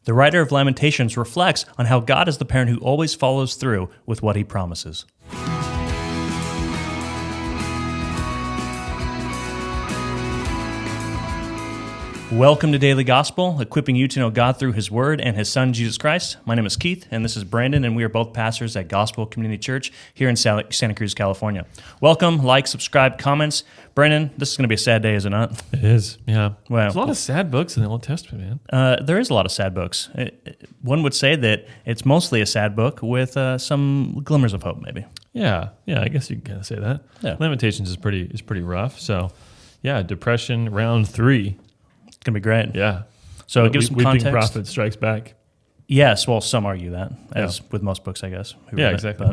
The writer of Lamentations reflects on how God is the parent who always follows through with what he promises. Welcome to Daily Gospel, equipping you to know God through His Word and His Son, Jesus Christ. My name is Keith, and this is Brandon, and we are both pastors at Gospel Community Church here in Santa Cruz, California. Welcome, like, subscribe, comments. Brandon, this is going to be a sad day, is it not? It is, yeah. Well, there's a lot of sad books in the Old Testament, man. There is a lot of sad books. One would say that it's mostly a sad book with some glimmers of hope, maybe. Yeah, I guess you can kind of say that. Yeah. Lamentations is pretty rough. So, yeah, Depression, round 3. It's going to be great. Yeah. So give some context. Weeping Prophet strikes back. Yes, well, some argue that, as with most books, I guess. Exactly.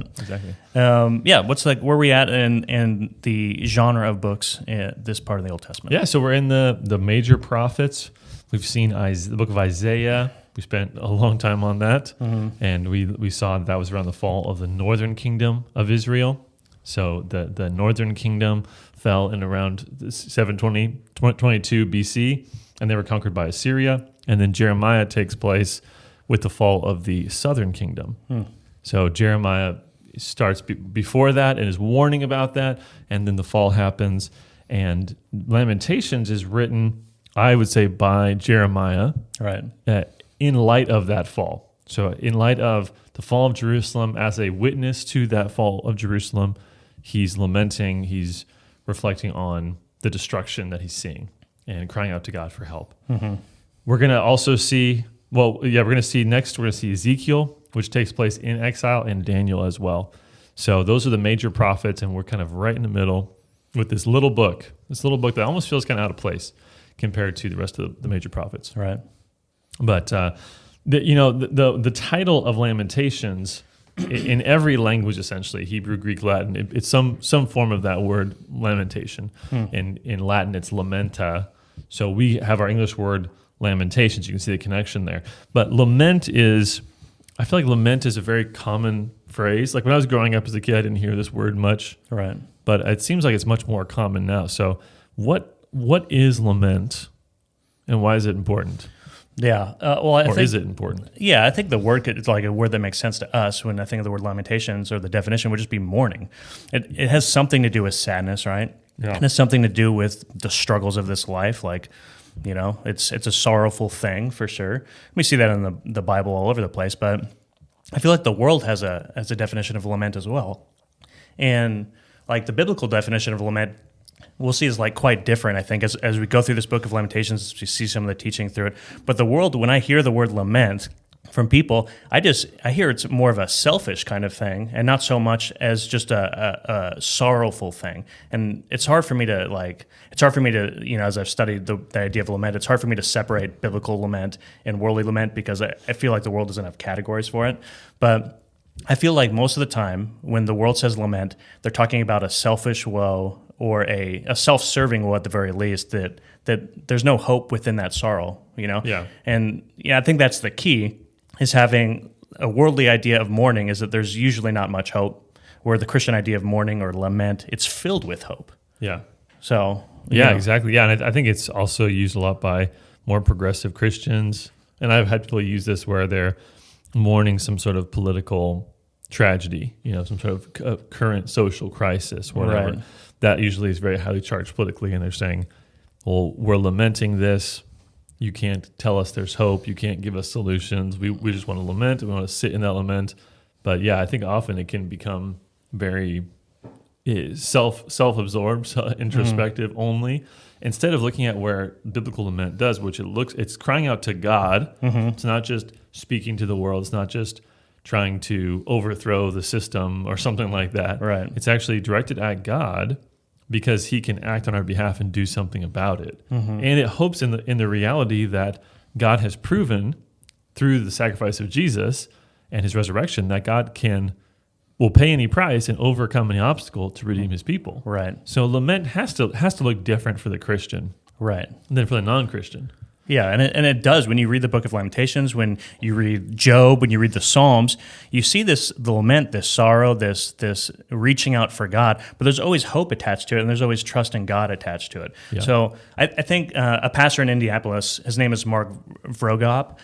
What's where are we at in the genre of books in this part of the Old Testament? Yeah, so we're in the major prophets. We've seen the book of Isaiah. We spent a long time on that, and we saw that was around the fall of the northern kingdom of Israel. So the northern kingdom fell in around 722 BC, and they were conquered by Assyria. And then Jeremiah takes place with the fall of the southern kingdom. So Jeremiah starts before that and is warning about that, and then the fall happens. And Lamentations is written, I would say, by Jeremiah, right, in light of that fall. So in light of the fall of Jerusalem, as a witness to that fall of Jerusalem, he's lamenting, he's reflecting on the destruction that he's seeing and crying out to God for help. We're going to also see, we're going to see Ezekiel, which takes place in exile, and Daniel as well. So those are the major prophets, and we're kind of right in the middle with this little book that almost feels kind of out of place compared to the rest of the major prophets. Right. But the title of Lamentations, in every language, essentially, Hebrew, Greek, Latin, it's some form of that word lamentation. In Latin, it's lamenta. So we have our English word lamentations. You can see the connection there. But I feel like lament is a very common phrase. Like when I was growing up as a kid, I didn't hear this word much. Right. But it seems like it's much more common now. So what is lament, and why is it important? Yeah. I think, is it important? Yeah, I think the word it's like a word that makes sense to us when I think of the word lamentations, or the definition would just be mourning. It has something to do with sadness, right? Yeah. It has something to do with the struggles of this life. Like, it's a sorrowful thing for sure. We see that in the Bible all over the place, but I feel like the world has a definition of lament as well. And like the biblical definition of lament, we'll see is like quite different, I think, as we go through this book of Lamentations, we see some of the teaching through it. But the world, when I hear the word lament from people, I hear it's more of a selfish kind of thing, and not so much as just a sorrowful thing. And it's hard for me to as I've studied the idea of lament, it's hard for me to separate biblical lament and worldly lament, because I feel like the world doesn't have categories for it. But I feel like most of the time when the world says lament, they're talking about a selfish woe, or a self-serving woe at the very least, that there's no hope within that sorrow, Yeah. And I think that's the key, is having a worldly idea of mourning is that there's usually not much hope, where the Christian idea of mourning or lament, it's filled with hope. Yeah. So Exactly. Yeah, and I think it's also used a lot by more progressive Christians, and I've had people use this where they're mourning some sort of political tragedy, some sort of current social crisis, whatever. Right. That usually is very highly charged politically, and they're saying, well, we're lamenting this. You can't tell us there's hope. You can't give us solutions. We just want to lament. We want to sit in that lament. But yeah, I think often it can become very self-absorbed, introspective only, instead of looking at where biblical lament does, which it's crying out to God. It's not just speaking to the world. It's not just trying to overthrow the system or something like that. Right. It's actually directed at God, because he can act on our behalf and do something about it. And it hopes in the reality that God has proven through the sacrifice of Jesus and his resurrection that God will pay any price and overcome any obstacle to redeem his people. Right. So lament has to look different for the Christian, right, than for the non-Christian. Yeah, and it does. When you read the book of Lamentations, when you read Job, when you read the Psalms, you see the lament, this sorrow, this reaching out for God, but there's always hope attached to it, and there's always trust in God attached to it. Yeah. So I think a pastor in Indianapolis, his name is Mark Vrogop,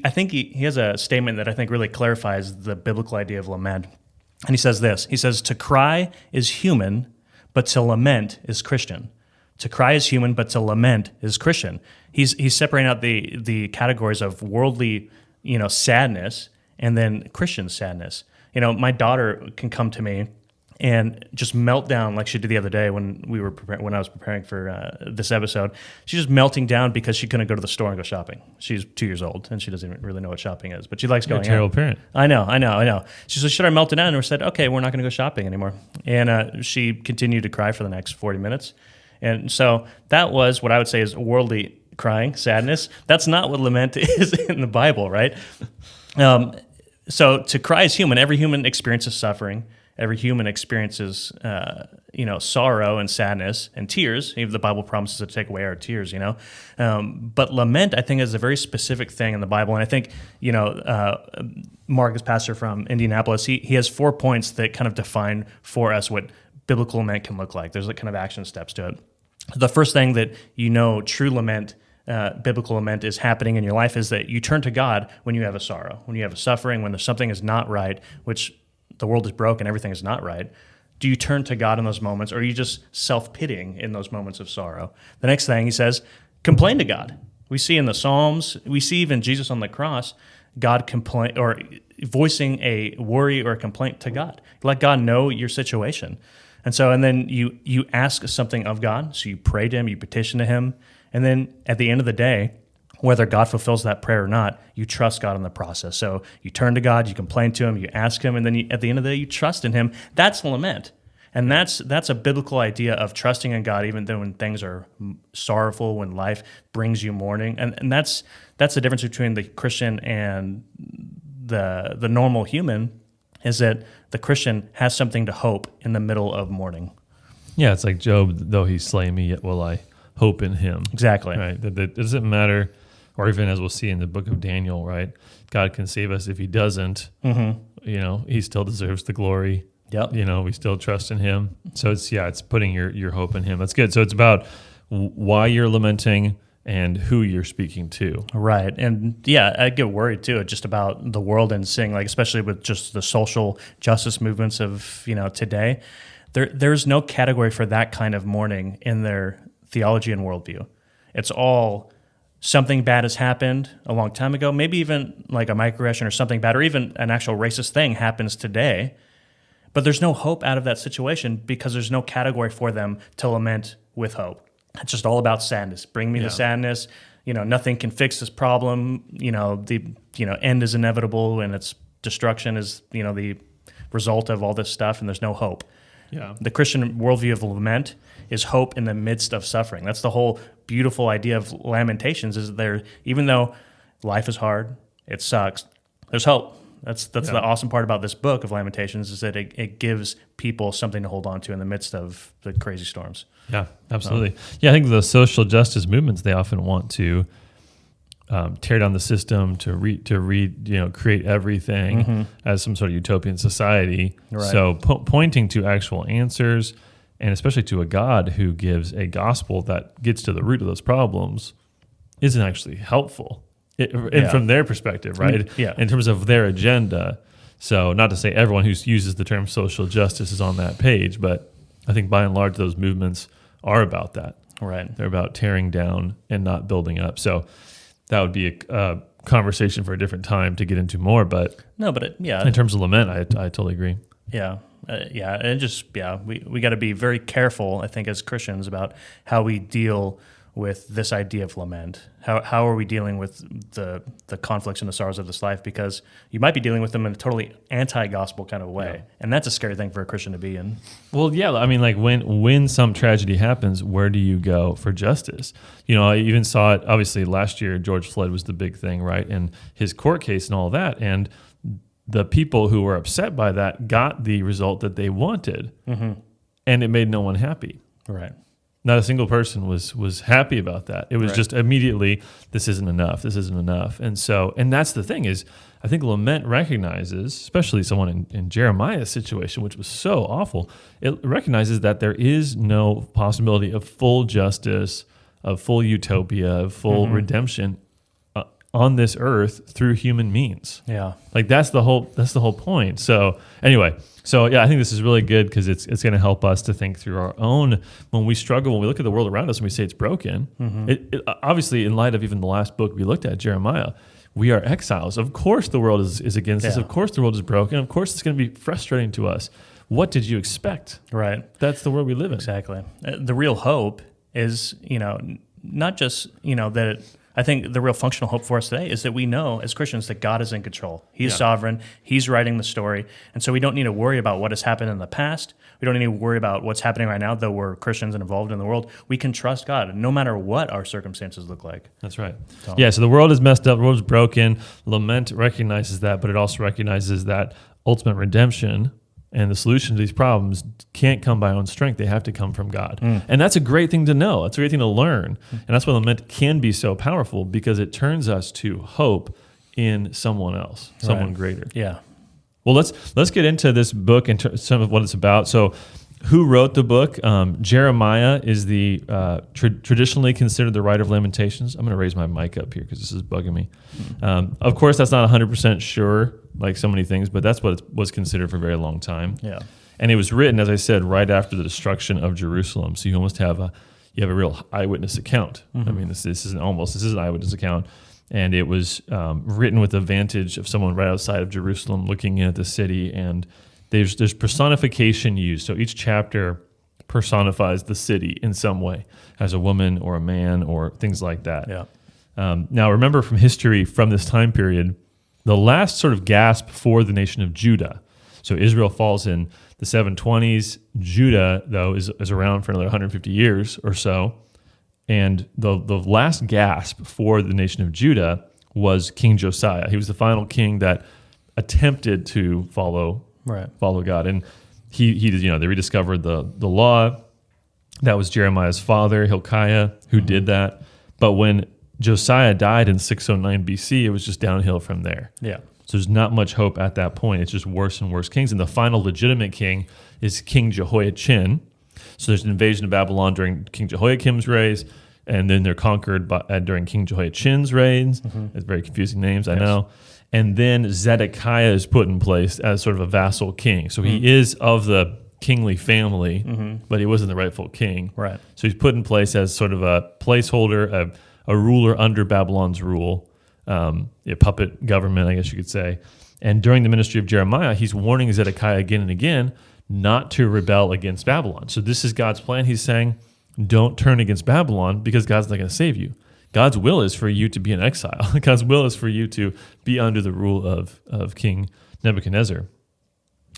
I think he has a statement that I think really clarifies the biblical idea of lament. And he says this. He says, to cry is human, but to lament is Christian. To cry is human, but to lament is Christian. He's separating out the categories of worldly, sadness and then Christian sadness. My daughter can come to me and just melt down like she did the other day when I was preparing for this episode. She's just melting down because she couldn't go to the store and go shopping. She's 2 years old and she doesn't even really know what shopping is, but she likes going. You're a terrible parent. I know. She said, "Should I melt it down?" And we said, "Okay, we're not going to go shopping anymore." And she continued to cry for the next 40 minutes. And so that was what I would say is worldly crying, sadness. That's not what lament is in the Bible, right? So to cry is human. Every human experiences suffering. Every human experiences, sorrow and sadness and tears. Even the Bible promises to take away our tears, But lament, I think, is a very specific thing in the Bible. And I think, Mark is pastor from Indianapolis. He has 4 points that kind of define for us what biblical lament can look like. There's kind of action steps to it. The first thing that true lament, biblical lament is happening in your life is that you turn to God when you have a sorrow, when you have a suffering, when something is not right, which the world is broken, everything is not right. Do you turn to God in those moments, or are you just self-pitying in those moments of sorrow? The next thing he says, complain to God. We see in the Psalms, we see even Jesus on the cross, God complain or voicing a worry or a complaint to God. Let God know your situation. And then you ask something of God, so you pray to him, you petition to him, and then at the end of the day, whether God fulfills that prayer or not, you trust God in the process. So you turn to God, you complain to him, you ask him, and then at the end of the day, you trust in him. That's lament. And that's a biblical idea of trusting in God, even though when things are sorrowful, when life brings you mourning. And that's the difference between the Christian and the normal human, is that the Christian has something to hope in the middle of mourning. Yeah, it's like Job, though he slay me, yet will I hope in him. Exactly. Right. That it doesn't matter, or even as we'll see in the book of Daniel, right? God can save us. If he doesn't, he still deserves the glory. Yep. We still trust in him. So it's putting your hope in him. That's good. So it's about why you're lamenting and who you're speaking to. Right. And I get worried too, just about the world and seeing, like, especially with just the social justice movements of, today, there's no category for that kind of mourning in their theology and worldview. It's all something bad has happened a long time ago, maybe even like a microaggression or something bad, or even an actual racist thing happens today, but there's no hope out of that situation because there's no category for them to lament with hope. It's just all about sadness. Bring me the sadness. Nothing can fix this problem. The end is inevitable and its destruction is the result of all this stuff, and there's no hope. Yeah. The Christian worldview of lament is hope in the midst of suffering. That's the whole beautiful idea of Lamentations, is there, even though life is hard, it sucks, there's hope. That's the awesome part about this book of Lamentations, is that it gives people something to hold on to in the midst of the crazy storms. Yeah, absolutely. I think the social justice movements, they often want to tear down the system, to create everything as some sort of utopian society. Right. So pointing to actual answers, and especially to a God who gives a gospel that gets to the root of those problems, isn't actually helpful. And from their perspective, right? Yeah. In terms of their agenda. So not to say everyone who uses the term social justice is on that page, but I think by and large those movements are about that. Right. They're about tearing down and not building up. So that would be a conversation for a different time to get into more. But in terms of lament, I totally agree. Yeah. And we got to be very careful, I think, as Christians about how we deal with this idea of lament. How are we dealing with the conflicts and the sorrows of this life? Because you might be dealing with them in a totally anti-gospel kind of way. Yeah. And that's a scary thing for a Christian to be in. Well, yeah, I mean, like when some tragedy happens, where do you go for justice? I even saw it, obviously, last year, George Floyd was the big thing, right? And his court case and all that. And the people who were upset by that got the result that they wanted. Mm-hmm. And it made no one happy. Right. Not a single person was happy about that. It was just immediately, this isn't enough. And that's the thing, is I think lament recognizes, especially someone in Jeremiah's situation, which was so awful, it recognizes that there is no possibility of full justice, of full utopia, of full redemption on this earth through human means. Yeah. Like that's the whole point. So anyway, I think this is really good because it's going to help us to think through our own, when we struggle, when we look at the world around us and we say it's broken. It obviously, in light of even the last book we looked at, Jeremiah, we are exiles. Of course the world is against us. Of course the world is broken. Of course it's going to be frustrating to us. What did you expect? Right. That's the world we live in. Exactly. The real hope is, not just, that I think the real functional hope for us today is that we know as Christians that God is in control. He's sovereign. He's writing the story. And so we don't need to worry about what has happened in the past. We don't need to worry about what's happening right now, though we're Christians and involved in the world. We can trust God no matter what our circumstances look like. That's right. So the world is messed up. The world is broken. Lament recognizes that, but it also recognizes that ultimate redemption and the solution to these problems can't come by our own strength. They have to come from God. And that's a great thing to know. That's a great thing to learn. And that's why lament can be so powerful, because it turns us to hope in someone else, someone greater. Yeah. Well, let's get into this book and some of what it's about. So who wrote the book? Jeremiah is the traditionally considered the writer of Lamentations. I'm going to raise my mic up here because this is bugging me. Of course, that's not 100% sure, like so many things, but that's what it was considered for a very long time. Yeah. And it was written, as I said, right after the destruction of Jerusalem. So you almost have a real eyewitness account. I mean, this is an eyewitness account. And it was written with the vantage of someone right outside of Jerusalem looking in at the city, and there's personification used. So each chapter personifies the city in some way, as a woman or a man or things like that. Yeah. Now, remember from history from this time period, the last sort of gasp for the nation of Judah. So Israel falls in the 720s. Judah, though, is around for another 150 years or so. And the last gasp for the nation of Judah was King Josiah. He was the final king that attempted to follow God. And he they rediscovered the law. That was Jeremiah's father, Hilkiah, who did that. But when Josiah died in 609 BC, it was just downhill from there. Yeah. So there's not much hope at that point. It's just worse and worse kings. And the final legitimate king is King Jehoiachin. So there's an invasion of Babylon during King Jehoiakim's reign, and then they're conquered during King Jehoiachin's reign. It's very confusing names, I know. And then Zedekiah is put in place as sort of a vassal king. So he is of the kingly family, but he wasn't the rightful king. Right. So he's put in place as sort of a placeholder, a ruler under Babylon's rule, a puppet government, I guess you could say. And during the ministry of Jeremiah, he's warning Zedekiah again and again not to rebel against Babylon. So this is God's plan. He's saying, don't turn against Babylon because God's not going to save you. God's will is for you to be in exile. God's will is for you to be under the rule of King Nebuchadnezzar.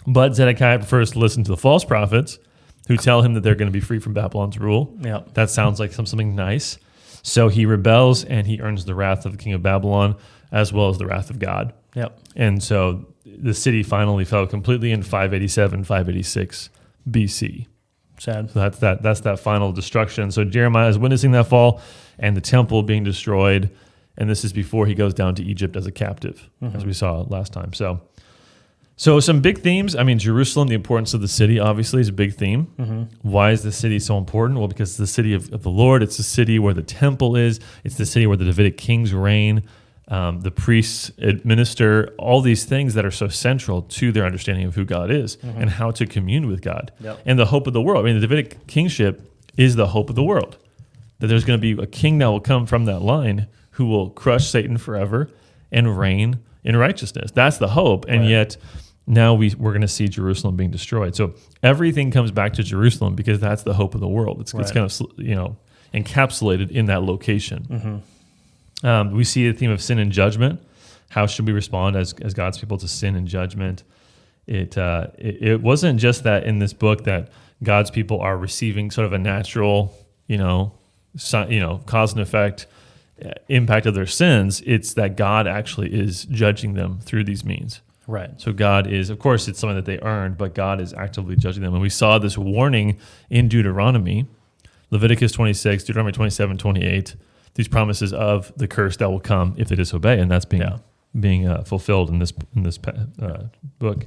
But Zedekiah prefers to listen to the false prophets who tell him that they're going to be free from Babylon's rule. Yep. That sounds like something nice. So he rebels and he earns the wrath of the king of Babylon as well as the wrath of God. Yep. And so the city finally fell completely in 587, 586 BC. Sad. So that's that final destruction. So Jeremiah is witnessing that fall and the temple being destroyed. And this is before he goes down to Egypt as a captive, as we saw last time. So some big themes. I mean, Jerusalem, the importance of the city, obviously, is a big theme. Why is the city so important? Well, because it's the city of the Lord. It's the city where the temple is. It's the city where the Davidic kings reign. The priests administer all these things that are so central to their understanding of who God is and how to commune with God. Yep. And the hope of the world. I mean, the Davidic kingship is the hope of the world. That there's going to be a king that will come from that line who will crush Satan forever and reign in righteousness. That's the hope. And yet now we're going to see Jerusalem being destroyed. So everything comes back to Jerusalem because that's the hope of the world. It's kind of encapsulated in that location. We see the theme of sin and judgment. How should we respond as God's people to sin and judgment? It wasn't just that in this book that God's people are receiving sort of a natural, cause and effect impact of their sins. It's that God actually is judging them through these means. Right. So God is, of course, it's something that they earned, but God is actively judging them. And we saw this warning in Deuteronomy, Leviticus 26, Deuteronomy 27, 28, these promises of the curse that will come if they disobey, and that's being fulfilled in this book.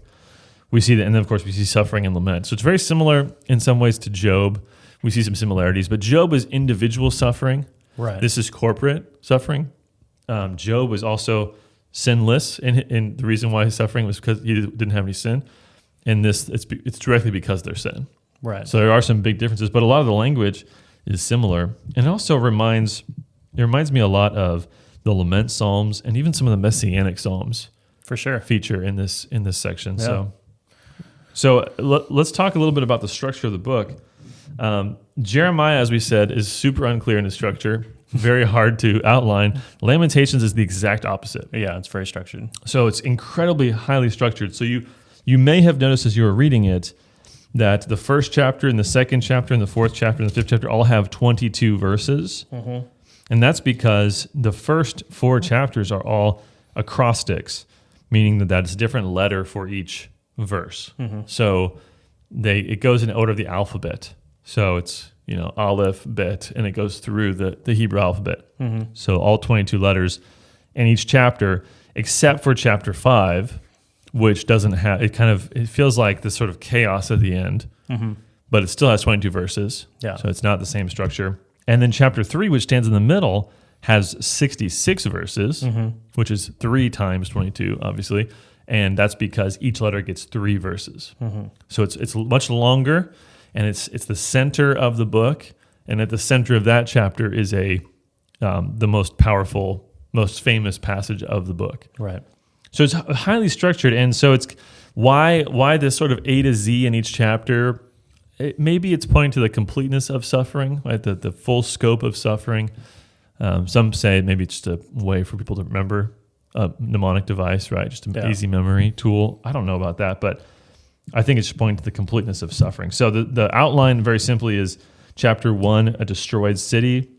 We see that, and then of course we see suffering and lament. So it's very similar in some ways to Job. We see some similarities, but Job is individual suffering. Right. This is corporate suffering. Job was also sinless, and the reason why he's suffering was because he didn't have any sin. And it's directly because of their sin. Right. So there are some big differences, but a lot of the language is similar, and it also reminds me a lot of the lament psalms and even some of the messianic psalms. For sure. Feature in this section. Yeah. So let's talk a little bit about the structure of the book. Jeremiah, as we said, is super unclear in the structure, very hard to outline. Lamentations is the exact opposite. Yeah, it's very structured. So it's incredibly highly structured. So you may have noticed as you were reading it that the first chapter and the second chapter and the fourth chapter and the fifth chapter all have 22 verses. Mm-hmm. And that's because the first 4 chapters are all acrostics, meaning that it's a different letter for each verse. Mm-hmm. So it goes in order of the alphabet. So it's, Aleph, Bet, and it goes through the Hebrew alphabet. Mm-hmm. So all 22 letters in each chapter, except for chapter 5, which doesn't have, it feels like this sort of chaos at the end, mm-hmm. but it still has 22 verses. Yeah. So it's not the same structure. And then chapter 3, which stands in the middle, has 66 verses, mm-hmm. which is 3 times 22, obviously. And that's because each letter gets 3 verses. Mm-hmm. So it's much longer, and it's the center of the book. And at the center of that chapter is the most powerful, most famous passage of the book. Right. So it's highly structured, and so it's why this sort of A to Z in each chapter. Maybe it's pointing to the completeness of suffering, right? The full scope of suffering. Some say maybe it's just a way for people to remember, a mnemonic device, right? Just an easy memory tool. I don't know about that, but I think it's just pointing to the completeness of suffering. So the outline, very simply, is chapter 1, a destroyed city.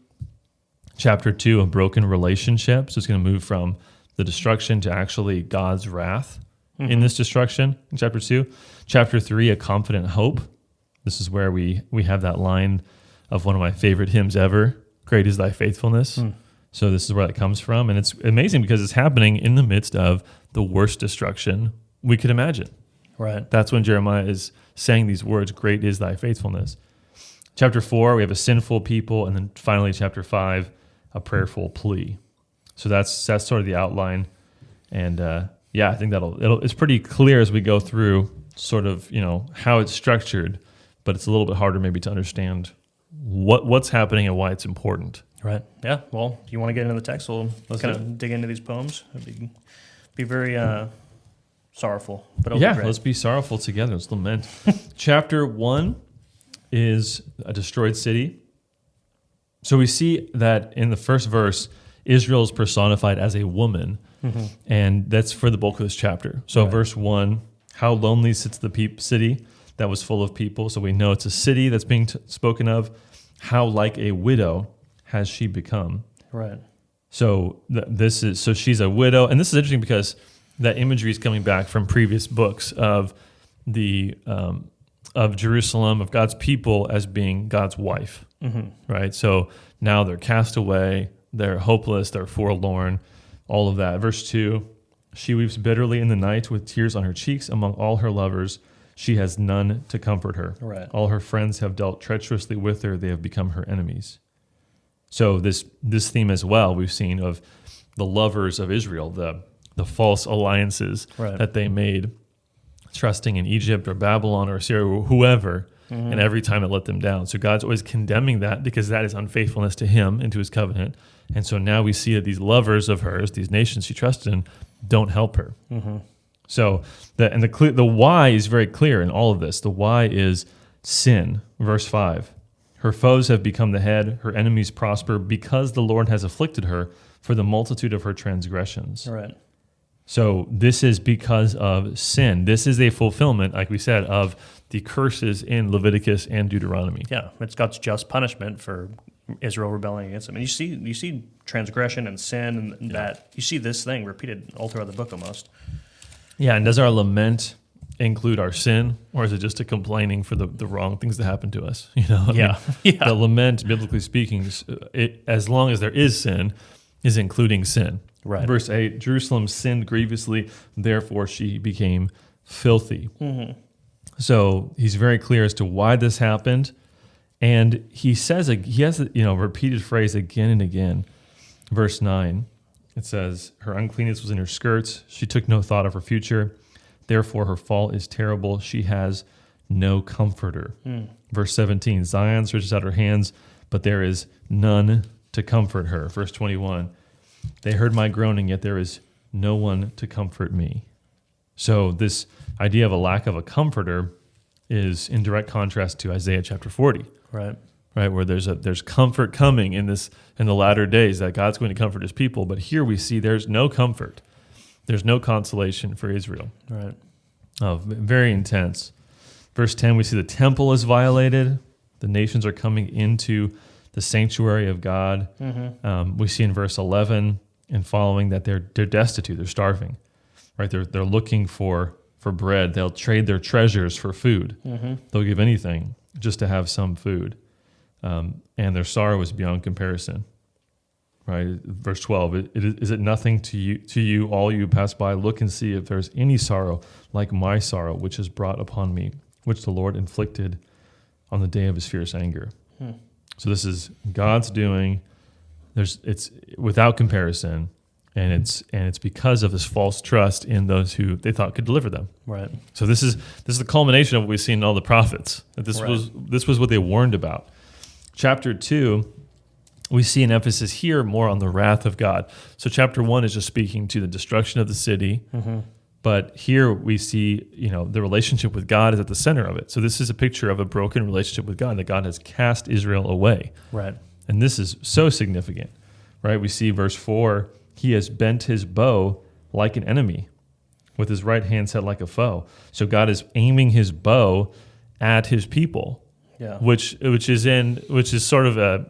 Chapter 2, a broken relationship. So it's going to move from the destruction to actually God's wrath mm-hmm. in this destruction in chapter 2. Chapter 3, a confident hope. This is where we have that line of one of my favorite hymns ever, "Great is thy faithfulness." Mm. So this is where that comes from. And it's amazing because it's happening in the midst of the worst destruction we could imagine. Right. That's when Jeremiah is saying these words, "Great is thy faithfulness." Chapter 4, we have a sinful people. And then finally, chapter 5, a prayerful plea. So that's sort of the outline. And I think it's pretty clear as we go through sort of, how it's structured, but it's a little bit harder maybe to understand what's happening and why it's important. Right. Yeah. Well, do you want to get into the text? Let's kind of dig into these poems. It'd be very sorrowful. But let's be sorrowful together. Let's lament. Chapter 1 is a destroyed city. So we see that in the first verse, Israel is personified as a woman, mm-hmm. and that's for the bulk of this chapter. So verse 1, how lonely sits the city that was full of people. So we know it's a city that's being spoken of. How like a widow has she become? Right. So so she's a widow, and this is interesting because that imagery is coming back from previous books of of Jerusalem, of God's people as being God's wife, mm-hmm. right? So now they're cast away. They're hopeless, they're forlorn, all of that. Verse 2, she weeps bitterly in the night with tears on her cheeks. Among all her lovers, she has none to comfort her. Right. All her friends have dealt treacherously with her. They have become her enemies. So this theme as well we've seen of the lovers of Israel, the false alliances that they made, trusting in Egypt or Babylon or Syria or whoever, mm-hmm. and every time it let them down. So God's always condemning that because that is unfaithfulness to him and to his covenant. And so now we see that these lovers of hers, these nations she trusted in, don't help her. Mm-hmm. So the why is very clear in all of this. The why is sin. Verse 5, her foes have become the head, her enemies prosper because the Lord has afflicted her for the multitude of her transgressions. Right. So this is because of sin. This is a fulfillment, like we said, of the curses in Leviticus and Deuteronomy. Yeah, it's God's just punishment for Israel rebelling against him. And you see transgression and sin and that. You see this thing repeated all throughout the book almost. Yeah, and does our lament include our sin, or is it just a complaining for the wrong things that happen to us? The lament, biblically speaking, as long as there is sin, is including sin. Right. Verse 8, Jerusalem sinned grievously, therefore she became filthy. Mm-hmm. So he's very clear as to why this happened. And he has a repeated phrase again and again. Verse 9, It says, her uncleanness was in her skirts. She took no thought of her future. Therefore, her fall is terrible. She has no comforter. Verse 17, Zion stretches out her hands, but there is none to comfort her. Verse 21, they heard my groaning, yet there is no one to comfort me. So this idea of a lack of a comforter is in direct contrast to Isaiah chapter 40. Right. Right, where there's comfort coming in the latter days, that God's going to comfort his people. But here we see there's no comfort. There's no consolation for Israel. Right. Oh, very intense. Verse 10, we see the temple is violated. The nations are coming into the sanctuary of God. We see in verse 11 and following that they're destitute, they're starving. Right, they're looking for bread. They'll trade their treasures for food. They'll give anything just to have some food. And their sorrow is beyond comparison. Right, verse 12. Is it nothing to you, all you pass by? Look and see if there's any sorrow like my sorrow, which is brought upon me, which the Lord inflicted on the day of his fierce anger. So this is God's doing. It's without comparison, and it's because of this false trust in those who they thought could deliver them. Right. So this is the culmination of what we've seen in all the prophets. That this was what they warned about. Chapter 2, we see an emphasis here more on the wrath of God. So chapter 1 is just speaking to the destruction of the city, but here we see, the relationship with God is at the center of it. So this is a picture of a broken relationship with God, that God has cast Israel away. Right. And this is so significant, right? We see verse 4, he has bent his bow like an enemy, with his right hand set like a foe. So God is aiming his bow at his people. Yeah. Which is sort of a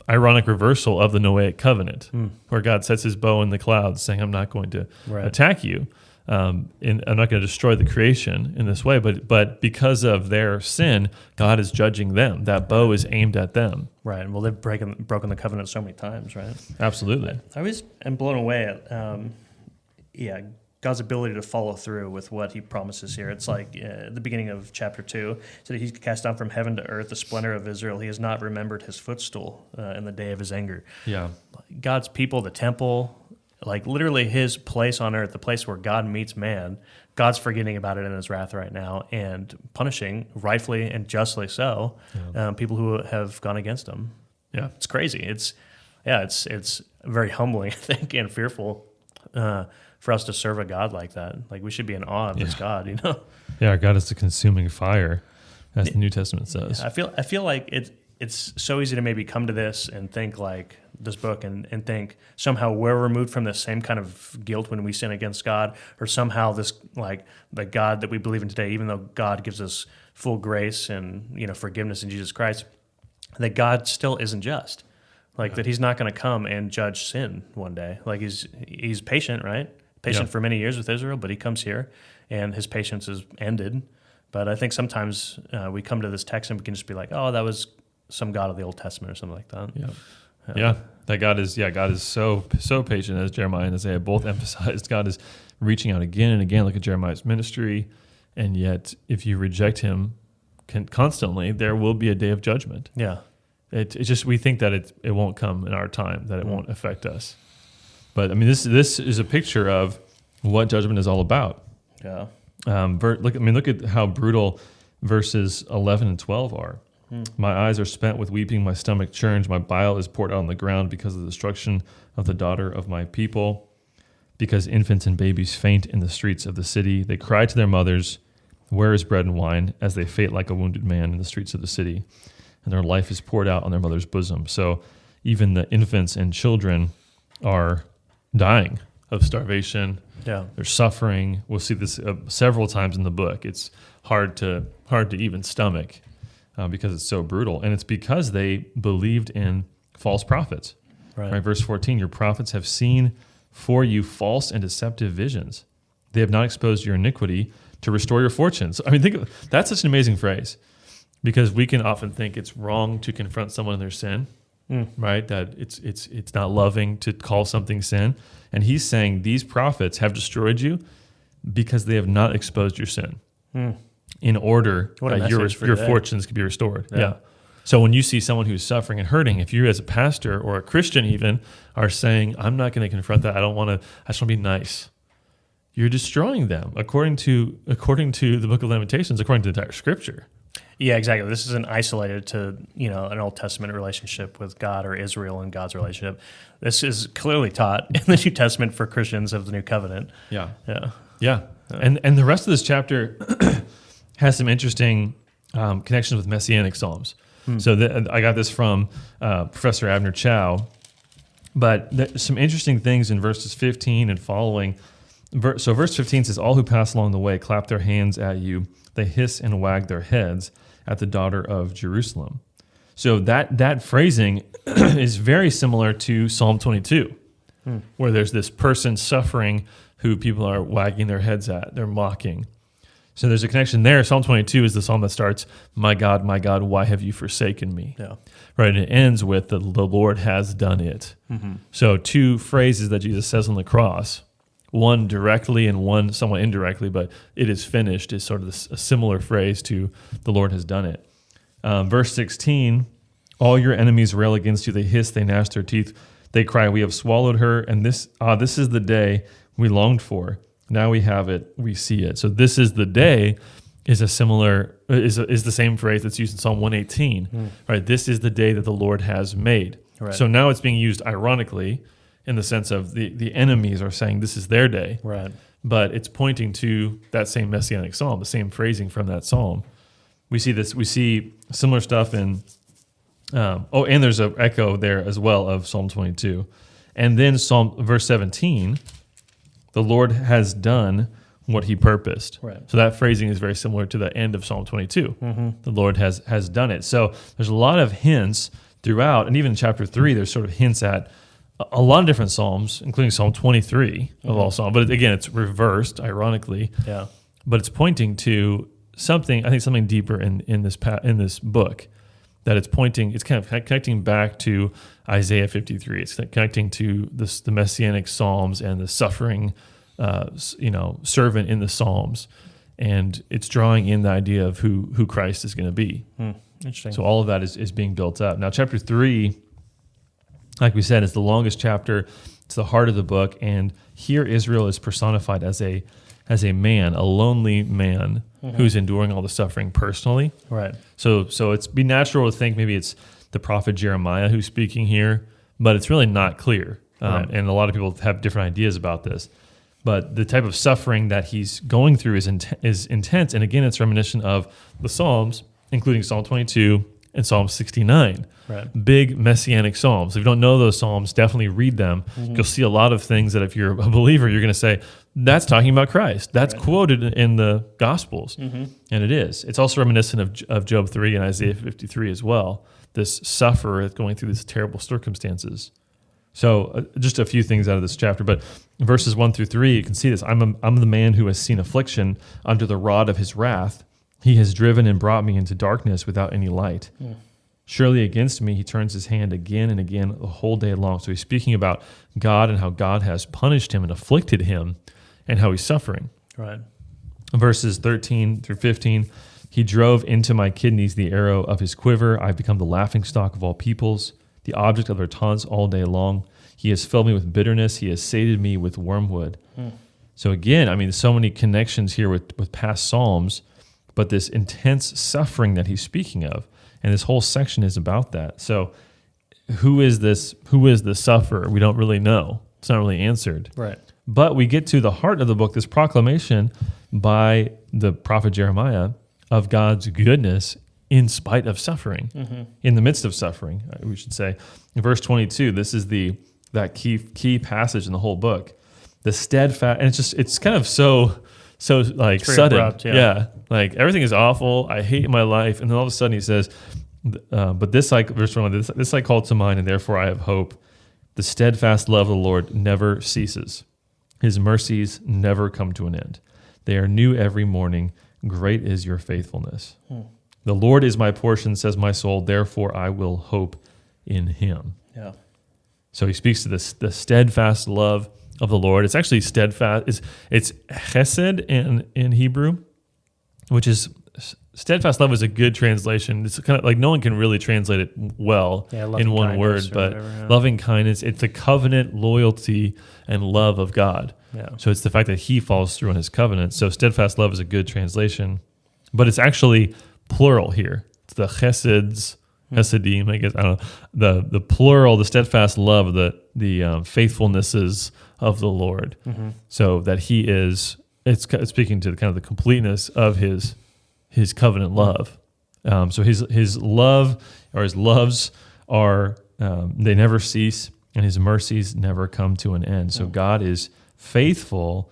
ironic reversal of the Noahic covenant, where God sets his bow in the clouds, saying, "I'm not going to attack you, and I'm not going to destroy the creation in this way." But because of their sin, God is judging them. That bow is aimed at them. Right. Well, they've broken the covenant so many times, right? Absolutely. I always am blown away at God's ability to follow through with what he promises here. It's like the beginning of chapter 2, so that he's cast down from heaven to earth the splendor of Israel. He has not remembered his footstool in the day of his anger. Yeah. God's people, the temple, like literally his place on earth, the place where God meets man, God's forgetting about it in his wrath right now and punishing, rightfully and justly so, people who have gone against him. Yeah. It's crazy. It's very humbling, I think, and fearful for us to serve a God like that. Like, we should be in awe of this God, Yeah, our God is the consuming fire, as the New Testament says. I feel like it's so easy to maybe come to this and think like this book and think somehow we're removed from the same kind of guilt when we sin against God, or somehow this, like, the God that we believe in today, even though God gives us full grace and forgiveness in Jesus Christ, that God still isn't just. Like, that he's not going to come and judge sin one day. Like, he's patient, right? Patient for many years with Israel, but he comes here and his patience is ended. But I think sometimes we come to this text and we can just be like, oh, that was some God of the Old Testament or something like that. That God is so patient, as Jeremiah and Isaiah both emphasized. God is reaching out again and again. Look at Jeremiah's ministry, and yet if you reject him constantly, there will be a day of judgment. Yeah, it's just, we think that it won't come in our time, that it won't affect us. But I mean, this is a picture of what judgment is all about. Yeah. Look at how brutal verses 11 and 12 are. My eyes are spent with weeping, my stomach churns, my bile is poured out on the ground because of the destruction of the daughter of my people. Because infants and babies faint in the streets of the city. They cry to their mothers, where is bread and wine? As they faint like a wounded man in the streets of the city. And their life is poured out on their mother's bosom. So even the infants and children are dying of starvation. Yeah, they're suffering. We'll see this several times in the book. It's hard to even stomach because it's so brutal, and it's because they believed in false prophets. Right? Verse 14: your prophets have seen for you false and deceptive visions. They have not exposed your iniquity to restore your fortunes. I mean, that's such an amazing phrase, because we can often think it's wrong to confront someone in their sin. Right, that it's not loving to call something sin, and he's saying these prophets have destroyed you because they have not exposed your sin in order that your fortunes can be restored. Yeah. So when you see someone who's suffering and hurting, if you as a pastor or a Christian even are saying, I'm not going to confront that, I just want to be nice, you're destroying them according to the book of Lamentations, according to the entire scripture. Yeah, exactly. This isn't isolated to, an Old Testament relationship with God or Israel and God's relationship. This is clearly taught in the New Testament for Christians of the New Covenant. Yeah. Yeah. Yeah. And the rest of this chapter has some interesting connections with Messianic Psalms. So I got this from Professor Abner Chow, but there's some interesting things in verses 15 and following. So verse 15 says, all who pass along the way clap their hands at you. They hiss and wag their heads at the daughter of Jerusalem. So that phrasing is very similar to Psalm 22, where there's this person suffering who people are wagging their heads at. They're mocking. So there's a connection there. Psalm 22 is the psalm that starts, my God, why have you forsaken me? Yeah. Right, and it ends with, the Lord has done it. Mm-hmm. So two phrases that Jesus says on the cross, one directly and one somewhat indirectly, but it is finished is sort of a similar phrase to the Lord has done it. Verse 16, all your enemies rail against you. They hiss, they gnash their teeth. They cry, we have swallowed her, and this is the day we longed for. Now we have it, we see it. So this is the day is the same phrase that's used in Psalm 118. Right? This is the day that the Lord has made. Right. So now it's being used ironically in the sense of the enemies are saying this is their day. Right. But it's pointing to that same Messianic psalm, the same phrasing from that psalm. We see similar stuff in, and there's an echo there as well of Psalm 22. And then verse 17, the Lord has done what he purposed. Right. So that phrasing is very similar to the end of Psalm 22. Mm-hmm. The Lord has done it. So there's a lot of hints throughout, and even in chapter 3, there's sort of hints at a lot of different psalms, including Psalm 23 of all psalms. But again, it's reversed, ironically. Yeah. But it's pointing to something deeper in this book. That it's kind of connecting back to Isaiah 53. It's connecting to the Messianic Psalms and the suffering, servant in the Psalms, and it's drawing in the idea of who Christ is going to be. Interesting. So all of that is being built up. Now, chapter 3, like we said, is the longest chapter. It's the heart of the book, and here Israel is personified as a man, a lonely man who's enduring all the suffering personally. Right. So it's be natural to think maybe it's the prophet Jeremiah who's speaking here, but it's really not clear. Right. And a lot of people have different ideas about this. But the type of suffering that he's going through is intense. And again, it's reminiscent of the Psalms, including Psalm 22 and Psalm 69. Right. Big messianic psalms. If you don't know those psalms, definitely read them. You'll see a lot of things that if you're a believer, you're going to say, that's talking about Christ. That's quoted in the Gospels. And it is. It's also reminiscent of Job 3 and Isaiah 53 as well. This sufferer going through these terrible circumstances. So just a few things out of this chapter, but verses 1 through 3, you can see this. I'm the man who has seen affliction under the rod of his wrath. He has driven and brought me into darkness without any light. Surely against me he turns his hand again and again the whole day long. So he's speaking about God and how God has punished him and afflicted him and how he's suffering. Right. Verses 13 through 15, he drove into my kidneys the arrow of his quiver. I've become the laughingstock of all peoples, the object of their taunts all day long. He has filled me with bitterness. He has sated me with wormwood. So again, so many connections here with past Psalms, but this intense suffering that he's speaking of. And this whole section is about that. So who is the sufferer? We don't really know. It's not really answered. Right. But we get to the heart of the book, this proclamation by the prophet Jeremiah of God's goodness in spite of suffering, in the midst of suffering, we should say. In verse 22, this is that key passage in the whole book. The steadfast, and it's kind of so like sudden. Abrupt, yeah. Like everything is awful. I hate my life. And then all of a sudden he says, but verse 1, this I call to mind, and therefore I have hope. The steadfast love of the Lord never ceases. His mercies never come to an end. They are new every morning. Great is your faithfulness. The Lord is my portion, says my soul. Therefore I will hope in him. Yeah. So he speaks to the steadfast love of the Lord. It's actually steadfast. It's chesed in Hebrew, which is steadfast love is a good translation. It's kind of like no one can really translate it well in one word, but loving kindness, it's the covenant loyalty and love of God. Yeah. So it's the fact that he follows through on his covenant. So steadfast love is a good translation, but it's actually plural here. It's the Chesedim, I guess, I don't know, the plural, the steadfast love, the faithfulnesses of the Lord. Mm-hmm. So that he is, it's speaking to the kind of the completeness of his covenant love. So his love, or his loves are, they never cease, and his mercies never come to an end. So God is faithful,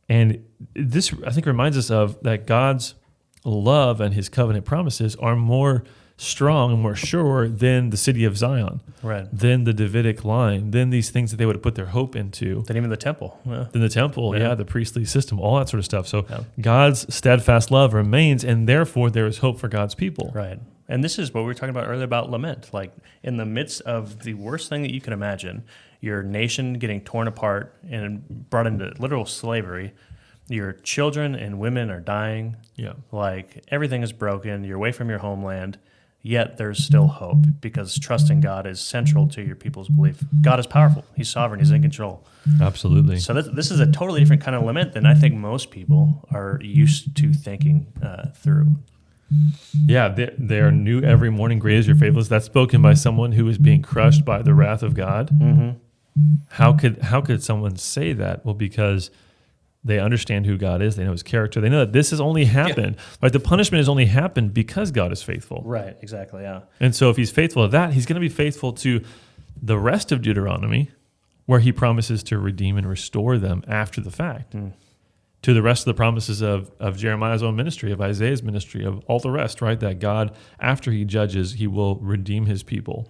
and this, I think, reminds us of that God's love and his covenant promises are more strong and more sure than the city of Zion, right? Than the Davidic line, than these things that they would have put their hope into. Than even the temple. Yeah. Than the temple, the priestly system, all that sort of stuff. So God's steadfast love remains, and therefore there is hope for God's people. Right. And this is what we were talking about earlier about lament. Like in the midst of the worst thing that you can imagine, your nation getting torn apart and brought into literal slavery, your children and women are dying. Yeah. Like everything is broken. You're away from your homeland. Yet there's still hope because trusting God is central to your people's belief. God is powerful. He's sovereign. He's in control. Absolutely. So this is a totally different kind of lament than I think most people are used to thinking through. Yeah, they are new every morning. Great is your faithfulness. That's spoken by someone who is being crushed by the wrath of God. Mm-hmm. How could someone say that? Well, because they understand who God is. They know his character. They know that this has only happened. Right? The punishment has only happened because God is faithful. Right, exactly, yeah. And so if he's faithful to that, he's going to be faithful to the rest of Deuteronomy, where he promises to redeem and restore them after the fact. To the rest of the promises of Jeremiah's own ministry, of Isaiah's ministry, of all the rest, right? That God, after he judges, he will redeem his people.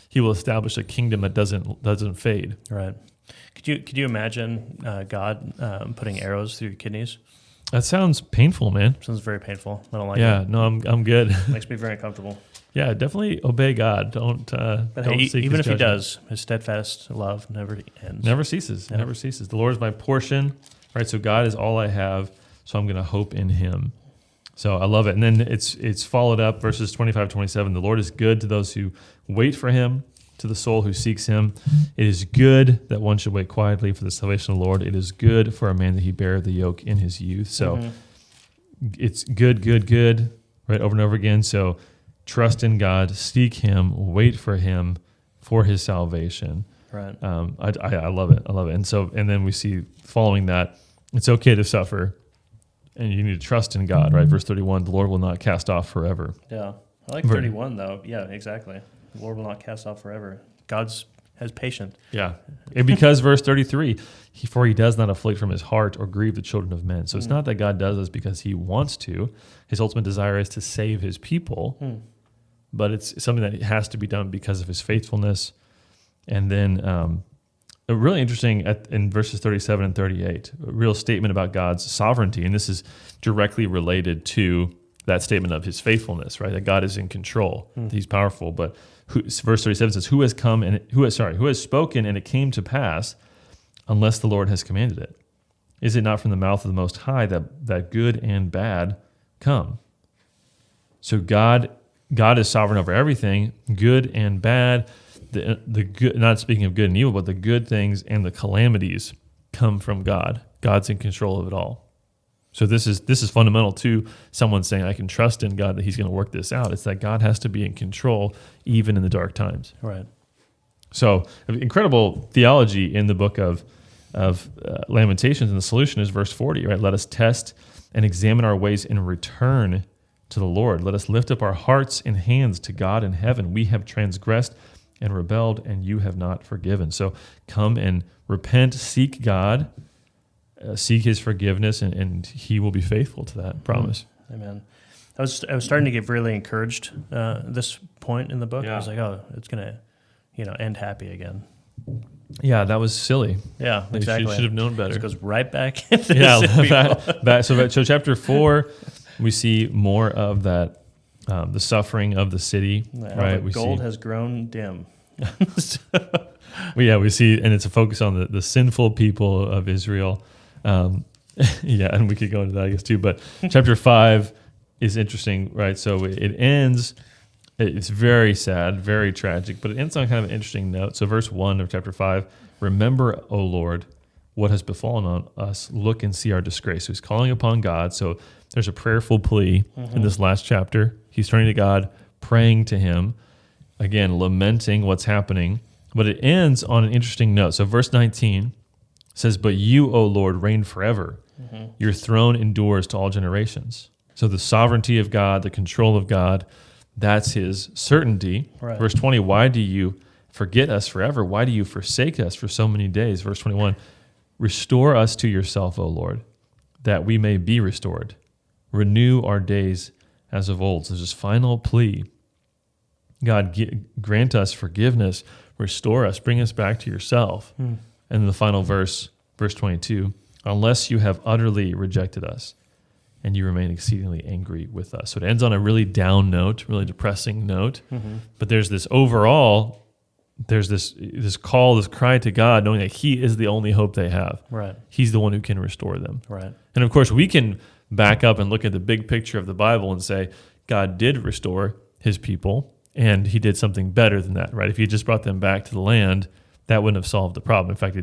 He will establish a kingdom that doesn't fade. Right. Could you imagine God putting arrows through your kidneys? That sounds painful, man. Sounds very painful. I don't like it. Yeah, no, I'm good. Makes me very uncomfortable. Yeah, definitely obey God. Don't seek even if his judgment. he does, his steadfast love never ends. Never ceases. Yeah. Never ceases. The Lord is my portion, right? So God is all I have, so I'm going to hope in him. So I love it. And then it's followed up, verses 25, 27. The Lord is good to those who wait for him, to the soul who seeks him. It is good that one should wait quietly for the salvation of the Lord. It is good for a man that he bear the yoke in his youth. So it's good, right, over and over again. So trust in God, seek him, wait for him for his salvation. Right. I love it. I love it. And then we see following that, it's okay to suffer, and you need to trust in God, right? Verse 31, the Lord will not cast off forever. Yeah. I like 31 though. Yeah, exactly. The Lord will not cast off forever. God's has patience. Yeah. And because verse 33, for he does not afflict from his heart or grieve the children of men. So it's not that God does this because he wants to. His ultimate desire is to save his people, but it's something that has to be done because of his faithfulness. And then really interesting in verses 37 and 38, a real statement about God's sovereignty. And this is directly related to that statement of his faithfulness, right? That God is in control, he's powerful. But verse 37 says, who has spoken and it came to pass unless the Lord has commanded it? Is it not from the mouth of the Most High that good and bad come? So God is sovereign over everything, good and bad. The good, not speaking of good and evil, but the good things and the calamities come from God. God's in control of it all. So this is fundamental to someone saying, I can trust in God that he's going to work this out. It's that God has to be in control even in the dark times. Right. So incredible theology in the book of Lamentations, and the solution is verse 40, right? Let us test and examine our ways and return to the Lord. Let us lift up our hearts and hands to God in heaven. We have transgressed and rebelled, and you have not forgiven. So come and repent, seek God, seek his forgiveness, and he will be faithful to that promise. Amen. I was starting to get really encouraged this point in the book. I was like, oh, it's going to end happy again. Yeah, that was silly. Yeah, exactly. Should have known better. It goes right back into this. So chapter 4, we see more of that, the suffering of the city. Right, gold has grown dim. We see, and it's a focus on the sinful people of Israel. And we could go into that, I guess, too. But chapter 5, is interesting, right? So it ends, it's very sad, very tragic, but it ends on kind of an interesting note. So verse 1 of chapter 5, remember, O Lord, what has befallen on us. Look and see our disgrace. So he's calling upon God. So there's a prayerful plea in this last chapter. He's turning to God, praying to him, again, lamenting what's happening. But it ends on an interesting note. So verse 19 says, but you, O Lord, reign forever. Your throne endures to all generations. So the sovereignty of God, the control of God, that's his certainty. Right. Verse 20, why do you forget us forever? Why do you forsake us for so many days? Verse 21, restore us to yourself, O Lord, that we may be restored. Renew our days as of old. So there's this final plea. God, grant us forgiveness, restore us, bring us back to yourself. And then the final verse, verse 22, unless you have utterly rejected us and you remain exceedingly angry with us. So it ends on a really down note, really depressing note. But there's this overall, there's this call, this cry to God, knowing that he is the only hope they have. Right. He's the one who can restore them. Right. And of course, we can back up and look at the big picture of the Bible and say, God did restore his people, and he did something better than that, right? If he just brought them back to the land, that wouldn't have solved the problem. In fact,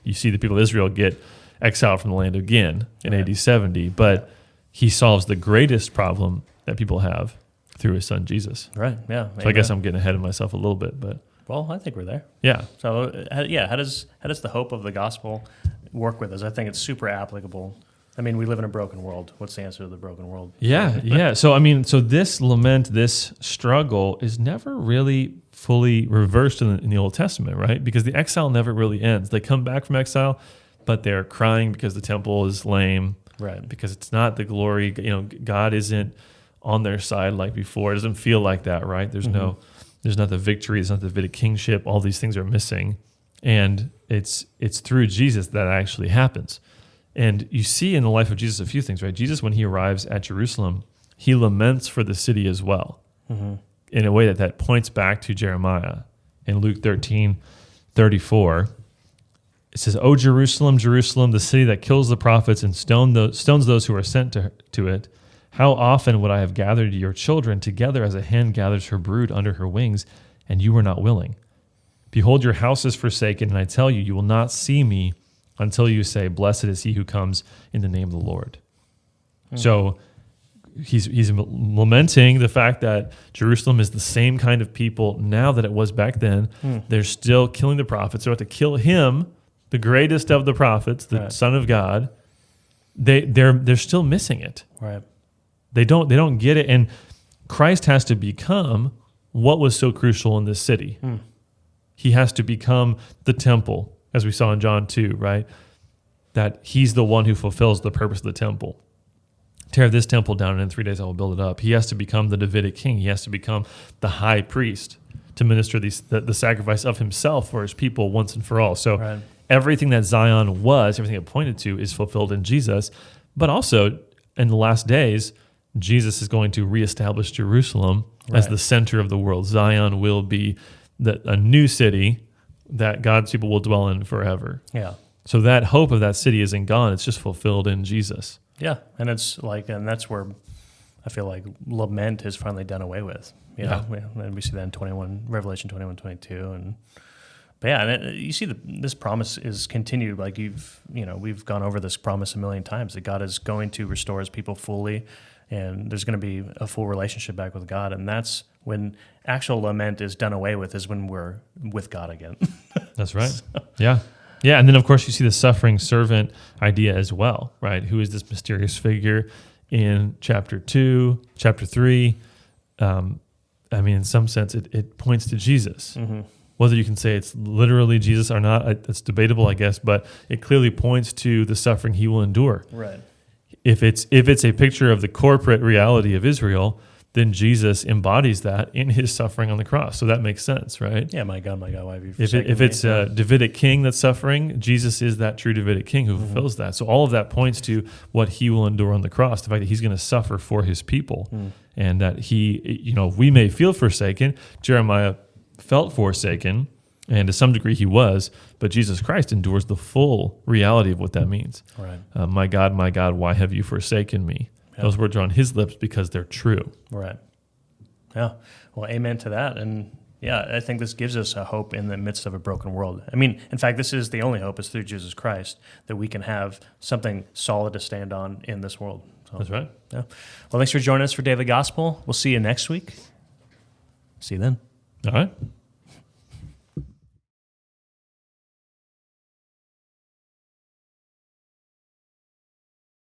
you see the people of Israel get exiled from the land again in AD 70, but he solves the greatest problem that people have through his son, Jesus. Right, yeah. So I guess I'm getting ahead of myself a little bit, but... Well, I think we're there. Yeah. So, how does the hope of the gospel work with us? I think it's super applicable. I mean, we live in a broken world. What's the answer to the broken world? Yeah. So this lament, this struggle is never really fully reversed in the Old Testament, right? Because the exile never really ends. They come back from exile, but they're crying because the temple is lame, right? Because it's not the glory. God isn't on their side like before. It doesn't feel like that, right? There's not the victory. There's not the Davidic kingship. All these things are missing, and it's through Jesus that actually happens. And you see in the life of Jesus a few things, right? Jesus, when he arrives at Jerusalem, he laments for the city as well, in a way that points back to Jeremiah. In Luke 13:34, it says, "O Jerusalem, Jerusalem, the city that kills the prophets and stones those who are sent to it, how often would I have gathered your children together as a hen gathers her brood under her wings, and you were not willing? Behold, your house is forsaken, and I tell you, you will not see me until you say, blessed is he who comes in the name of the Lord." So he's lamenting the fact that Jerusalem is the same kind of people now that it was back then. They're still killing the prophets. They're about to kill him, the greatest of the prophets, the Son of God. They're still missing it. Right. They don't get it, and Christ has to become what was so crucial in this city. He has to become the temple, as we saw in John 2, right? That he's the one who fulfills the purpose of the temple. Tear this temple down, and in 3 days I will build it up. He has to become the Davidic king. He has to become the high priest to minister the sacrifice of himself for his people once and for all. So everything that Zion was, everything it pointed to, is fulfilled in Jesus. But also, in the last days, Jesus is going to reestablish Jerusalem as the center of the world. Zion will be a new city that God's people will dwell in forever. Yeah. So that hope of that city isn't gone. It's just fulfilled in Jesus. Yeah. And and that's where I feel like lament is finally done away with. You know? And we see that in Revelation 21:22. And you see this promise is continued. Like we've gone over this promise a million times that God is going to restore his people fully, and there's going to be a full relationship back with God. And that's when actual lament is done away with, is when we're with God again. That's right. Yeah. Yeah. And then, of course, you see the suffering servant idea as well, right? Who is this mysterious figure in chapter 2, chapter 3? In some sense, it points to Jesus. Whether you can say it's literally Jesus or not, it's debatable, I guess, but it clearly points to the suffering he will endure. Right. If it's a picture of the corporate reality of Israel, then Jesus embodies that in his suffering on the cross. So that makes sense, right? Yeah, my God, why have you forsaken me? If it's a Davidic king that's suffering, Jesus is that true Davidic king who fulfills that. So all of that points to what he will endure on the cross, the fact that he's going to suffer for his people, and that we may feel forsaken. Jeremiah felt forsaken, and to some degree he was, but Jesus Christ endures the full reality of what that means. Right. My God, why have you forsaken me? Those words are on his lips because they're true. Right. Yeah. Well, amen to that. And yeah, I think this gives us a hope in the midst of a broken world. I mean, in fact, this is the only hope is through Jesus Christ that we can have something solid to stand on in this world. So, That's right. yeah. Well, thanks for joining us for Day of the Gospel. We'll see you next week. See you then. All right.